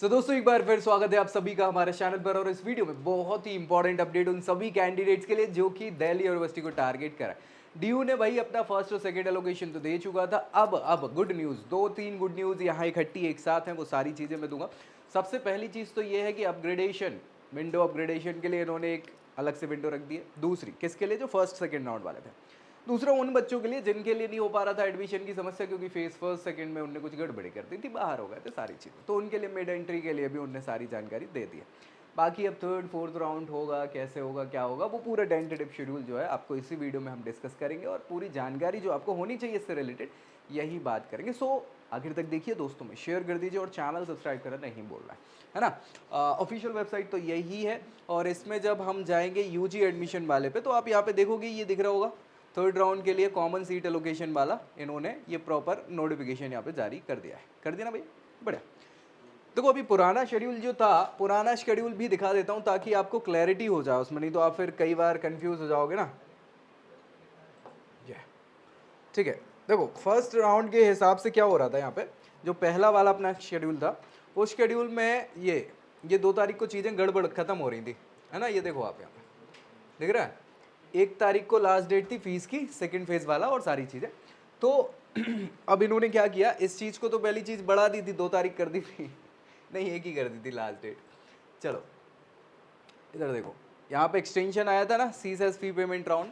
दोस्तों एक बार फिर स्वागत है आप सभी का हमारे चैनल पर। और इस वीडियो में बहुत ही इंपॉर्टेंट अपडेट उन सभी कैंडिडेट्स के लिए जो कि दिल्ली यूनिवर्सिटी को टारगेट करा है। डीयू ने भाई अपना फर्स्ट और सेकंड एलोकेशन तो दे चुका था। अब गुड न्यूज़, दो तीन गुड न्यूज़ यहाँ इकट्ठी एक साथ हैं, वो सारी चीज़ें मैं दूंगा। सबसे पहली चीज़ तो ये है कि अपग्रेडेशन, विंडो अपग्रेडेशन के लिए इन्होंने एक अलग से विंडो रख दी है। दूसरी किसके लिए, जो फर्स्ट सेकंड राउंड वाले थे। दूसरा उन बच्चों के लिए जिनके लिए नहीं हो पा रहा था एडमिशन की समस्या, क्योंकि फेज फर्स्ट सेकंड में उनने कुछ गड़बड़ी कर दी थी, बाहर हो गए थे सारी चीज़ें, तो उनके लिए मिड एंट्री के लिए भी उनने सारी जानकारी दे दी है। बाकी अब थर्ड फोर्थ राउंड होगा, कैसे होगा, क्या होगा, वो पूरा टेंटेटिव शेड्यूल जो है आपको इसी वीडियो में हम डिस्कस करेंगे और पूरी जानकारी जो आपको होनी चाहिए इससे रिलेटेड यही बात करेंगे। सो आखिर तक देखिए, दोस्तों में शेयर कर दीजिए और चैनल सब्सक्राइब करना नहीं बोल रहा है ना। ऑफिशियल वेबसाइट तो यही है और इसमें जब हम जाएंगे यूजी एडमिशन वाले पे तो आप यहाँ पे देखोगे ये दिख रहा होगा, थर्ड राउंड के लिए कॉमन सीट एलोकेशन वाला इन्होंने ये प्रॉपर नोटिफिकेशन यहाँ पे जारी कर दिया है। कर दिया ना भाई, बढ़िया। देखो अभी पुराना शेड्यूल जो था, पुराना शेड्यूल भी दिखा देता हूँ ताकि आपको क्लैरिटी हो जाए उसमें, नहीं तो आप फिर कई बार कंफ्यूज हो जाओगे ना। ठीक है, देखो फर्स्ट राउंड के हिसाब से क्या हो रहा था यहाँ पे, जो पहला वाला अपना शेड्यूल था उस शेड्यूल में ये 2 तारीख को चीज़ें गड़बड़ खत्म हो रही थी, है ना। ये देखो आप यहाँ पे दिख रहा है, 1 तारीख को लास्ट डेट थी फीस की, सेकंड फेज वाला और सारी चीज़ें। तो अब इन्होंने क्या किया, इस चीज़ को तो पहली चीज़ बढ़ा दी थी, 2 तारीख कर दी थी नहीं, एक ही कर दी थी लास्ट डेट। चलो इधर देखो, यहाँ पे एक्सटेंशन आया था ना, CSS fee payment round,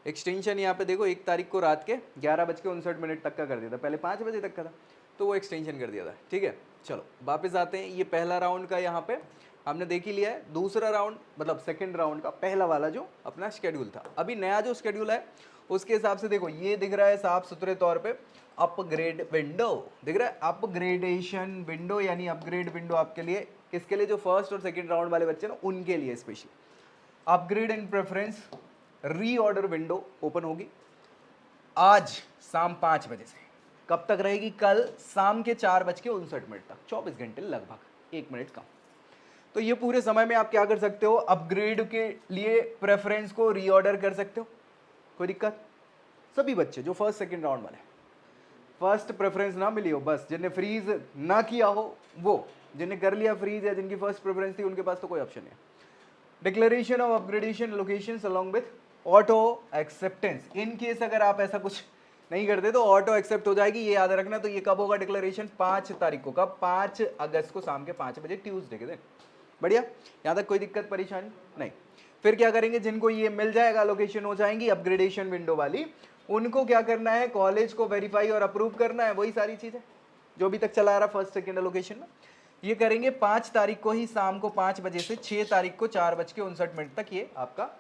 extension यहाँ पे देखो 1 तारीख को रात के 11:59 तक का कर दिया था, पहले 5 बजे तक का था, तो वो एक्सटेंशन कर दिया था। ठीक है, चलो वापस आते हैं। ये पहला राउंड का यहाँ पे हमने देख ही लिया है। दूसरा राउंड मतलब सेकंड राउंड का पहला वाला जो अपना शेड्यूल था, अभी नया जो शेड्यूल है उसके हिसाब से देखो ये दिख रहा है साफ सुथरे तौर पे, अपग्रेड विंडो दिख रहा है, अपग्रेडेशन विंडो यानी अपग्रेड विंडो आपके लिए, किसके लिए, जो फर्स्ट और सेकंड राउंड वाले बच्चे ना उनके लिए specially. Upgrade and preference reorder window open होगी आज शाम 5 बजे से। कब तक रहेगी, कल शाम के 4:59 तक, 24 घंटे लगभग 1 मिनट कम। तो ये पूरे समय में आप क्या कर सकते हो, अपग्रेड के लिए प्रेफरेंस को रीऑर्डर कर सकते हो, कोई दिक्कत। सभी बच्चे जो फर्स्ट सेकंड राउंड वाले, फर्स्ट प्रेफरेंस ना मिली हो, बस जिन्हें फ्रीज ना किया हो वो, जिन्हें कर लिया फ्रीज या जिनकी फर्स्ट प्रेफरेंस थी उनके पास तो कोई ऑप्शन नहीं है। Declaration of upgradation locations along with auto acceptance, in case अगर आप ऐसा कुछ नहीं करते तो ऑटो एक्सेप्ट हो जाएगी, ये याद रखना। तो ये कब होगा डिक्लेरेशन, 5 तारीख को, कब, 5 अगस्त को शाम के 5 बजे, ट्यूसडे के दिन। बढ़िया, यहाँ तक कोई दिक्कत परेशानी नहीं। फिर क्या करेंगे, जिनको ये मिल जाएगा लोकेशन हो जाएंगी अपग्रेडेशन विंडो वाली, उनको क्या करना है, कॉलेज को वेरीफाई और अप्रूव करना है, वही सारी चीजें जो अभी तक चला रहा फर्स्ट सेकेंड लोकेशन में। ये करेंगे 5 तारीख को ही शाम को 5 बजे से 6 तारीख को 4:59 तक ये आपका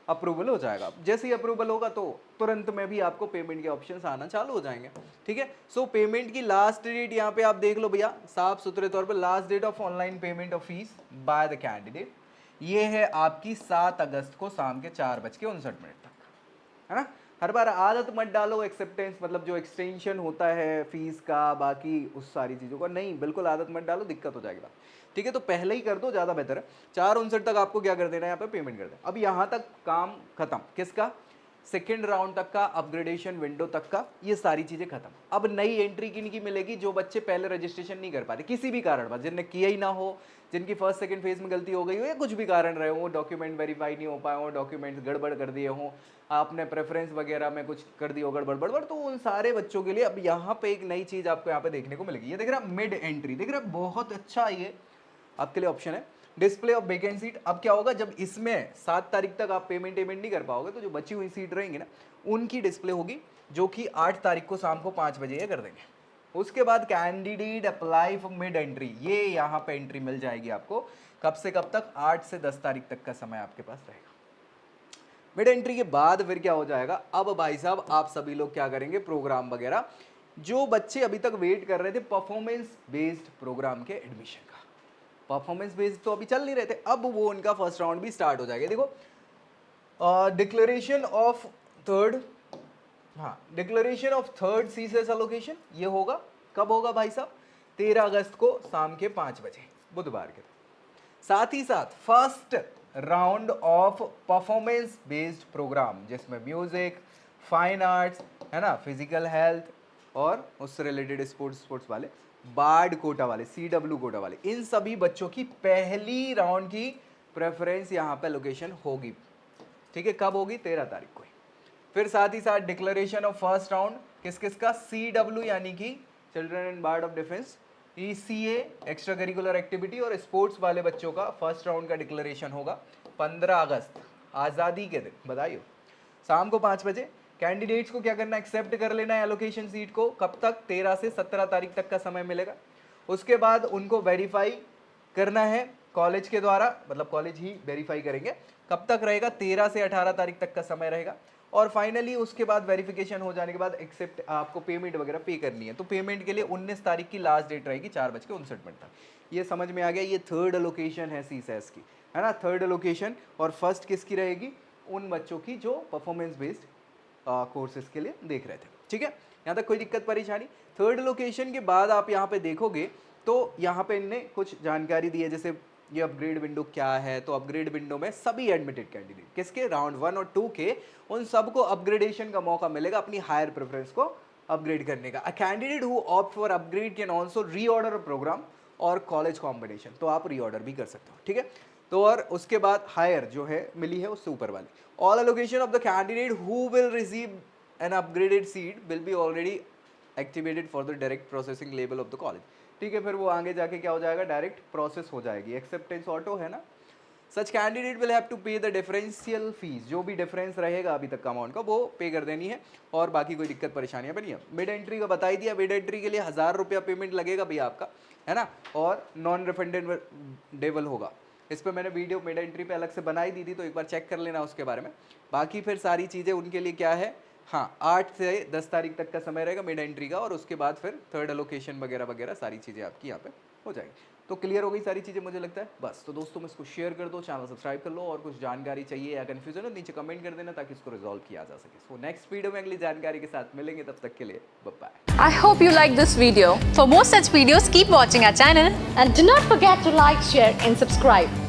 अप्रूवल हो जाएगा। जैसे ही अप्रूवल होगा तो तुरंत में भी आपको पेमेंट के ऑप्शंस आना चालू हो जाएंगे। ठीक है, सो पेमेंट की लास्ट डेट यहाँ पे आप देख लो भैया, साफ सुथरे तौर पे last date of online payment of fees by the candidate ये है आपकी 7 अगस्त को शाम के 4:59 तक, है ना। हर बार आदत मत डालो एक्सेप्टेंस, मतलब जो एक्सटेंशन होता है फीस का, बाकी उस सारी चीज़ों का नहीं, बिल्कुल आदत मत डालो, दिक्कत हो जाएगी बात। ठीक है, तो पहले ही कर दो, ज़्यादा बेहतर है। 4:59 तक आपको क्या कर देना है, यहाँ पे पेमेंट कर देना। अब यहाँ तक काम खत्म, किसका, सेकेंड राउंड तक का, अपग्रेडेशन विंडो तक का, ये सारी चीज़ें खत्म। अब नई एंट्री किनकी मिलेगी, जो बच्चे पहले रजिस्ट्रेशन नहीं कर पाते किसी भी कारण पर, जिनने किया ही ना हो, जिनकी फर्स्ट सेकंड फेज में गलती हो गई हो या कुछ भी कारण रहे हो, डॉक्यूमेंट वेरीफाई नहीं हो पाए हो, डॉक्यूमेंट्स गड़बड़ कर दिए हो, आपने प्रेफरेंस वगैरह में कुछ कर दी हो गड़बड़ बड़बड़, तो उन सारे बच्चों के लिए अब यहाँ पे एक नई चीज़ आपको यहाँ पे देखने को मिलेगी। ये देख रहा मिड एंट्री, देख रहा बहुत अच्छा ये आपके लिए ऑप्शन है। डिस्प्ले ऑफ वेकेंट सीट, अब क्या होगा, जब इसमें 7 तारीख तक आप पेमेंट नहीं कर पाओगे तो जो बची हुई सीट रहेंगी ना उनकी डिस्प्ले होगी, जो कि 8 तारीख को शाम को 5 बजे ये कर देंगे। उसके बाद candidate apply for mid entry, ये यहाँ पे एंट्री मिल जाएगी आपको, कब से कब तक, 8 से 10 तारीख तक का समय आपके पास रहेगा। मिड एंट्री के बाद फिर क्या हो जाएगा, अब भाई साहब आप सभी लोग क्या करेंगे, प्रोग्राम वगैरह, जो बच्चे अभी तक वेट कर रहे थे परफॉर्मेंस बेस्ड प्रोग्राम के एडमिशन का, परफॉर्मेंस बेस्ड तो अभी चल नहीं रहे थे, अब वो उनका फर्स्ट राउंड भी स्टार्ट हो जाएगा। देखो डिक्लेरेशन ऑफ थर्ड, हाँ declaration of third CSS allocation ये होगा, कब होगा भाई साहब, 13 अगस्त को शाम के 5 बजे, बुधवार के दिन। साथ ही साथ first round of performance based program, जिसमें म्यूजिक, फाइन आर्ट्स, है ना, फिजिकल हेल्थ और उससे रिलेटेड स्पोर्ट्स वाले बार्ड कोटा वाले, CW कोटा वाले, इन सभी बच्चों की पहली राउंड की प्रेफरेंस यहाँ पे लोकेशन होगी। ठीक है, कब होगी? 13 तारीख को। फिर साथ ही साथ डिक्लेरेशन ऑफ फर्स्ट राउंड किस किस का? CW यानी कि children and ward of defence, ECA extra curricular activity और स्पोर्ट्स वाले बच्चों का फर्स्ट राउंड का डिक्लेरेशन होगा 15 अगस्त, आज़ादी के दिन, बधाई हो, शाम को 5 बजे। कैंडिडेट्स को क्या करना? एक्सेप्ट कर लेना है एलोकेशन सीट को। कब तक? 13 से 17 तारीख तक का समय मिलेगा। उसके बाद उनको वेरीफाई करना है कॉलेज के द्वारा, मतलब कॉलेज ही वेरीफाई करेंगे। कब तक रहेगा? 13 से 18 तारीख तक का समय रहेगा। और फाइनली उसके बाद वेरिफिकेशन हो जाने के बाद एक्सेप्ट, आपको पेमेंट वगैरह पे करनी है। तो पेमेंट के लिए 19 तारीख की लास्ट डेट रहेगी 4:59 तक। ये समझ में आ गया? ये थर्ड एलोकेशन है CSAS की, है ना, थर्ड एलोकेशन। और फर्स्ट किसकी रहेगी? उन बच्चों की जो परफॉर्मेंस बेस्ड कोर्सेज के लिए देख रहे थे। ठीक है, यहाँ तक कोई दिक्कत परेशानी? थर्ड लोकेशन के बाद आप यहाँ पे देखोगे तो यहाँ पे इनने कुछ जानकारी दी है, जैसे ये अपग्रेड विंडो क्या है। तो अपग्रेड विंडो में सभी एडमिटेड कैंडिडेट किसके? राउंड 1 और 2 के, उन सबको अपग्रेडेशन का मौका मिलेगा अपनी हायर प्रेफरेंस को अपग्रेड करने का। A candidate who opt for upgrade can also reorder program और कॉलेज कॉम्बिनेशन, तो आप रीऑर्डर भी कर सकते हो। ठीक है, तो और उसके बाद हायर जो है मिली है उससे ऊपर वाली। All allocation of the candidate who will receive an upgraded seat will be already activated for the direct processing level of the college. ठीक है, फिर वो आगे जाके क्या हो जाएगा? डायरेक्ट प्रोसेस हो जाएगी, एक्सेप्टेंस ऑटो है ना। Such candidate will have to pay the differential fees, जो भी डिफरेंस रहेगा अभी तक का अमाउंट का वो पे कर देनी है। और बाकी कोई दिक्कत परेशानियां बनी है? मिड एंट्री का बता ही दिया, मिड एंट्री के लिए 1000 रुपया पेमेंट लगेगा भैया आपका, है ना, और नॉन रिफंडेबल होगा। इस पर मैंने वीडियो मिड एंट्री पे अलग से बनाई दी थी, तो एक बार चेक कर लेना उसके बारे में। बाकी फिर सारी चीज़ें उनके लिए क्या है, हाँ 8 से 10 तारीख तक का समय रहेगा मिड एंट्री का, और उसके बाद फिर थर्ड एलोकेशन वगैरह वगैरह सारी चीज़ें आपकी यहाँ पे हो जाएगी। तो क्लियर हो गई सारी चीज़ें मुझे लगता है। बस तो दोस्तों, मैं इसको शेयर कर दो, चैनल सब्सक्राइब कर लो, और कुछ जानकारी चाहिए या कन्फ्यूजन हो नीचे कमेंट कर देना ताकि इसको रिजॉल्व किया जा सके। सो नेक्स्ट वीडियो में अगली जानकारी के साथ मिलेंगे, तब तक के लिए bye bye. I hope you like this video. For more such videos, keep watching our channel. And do not forget to like, share and subscribe.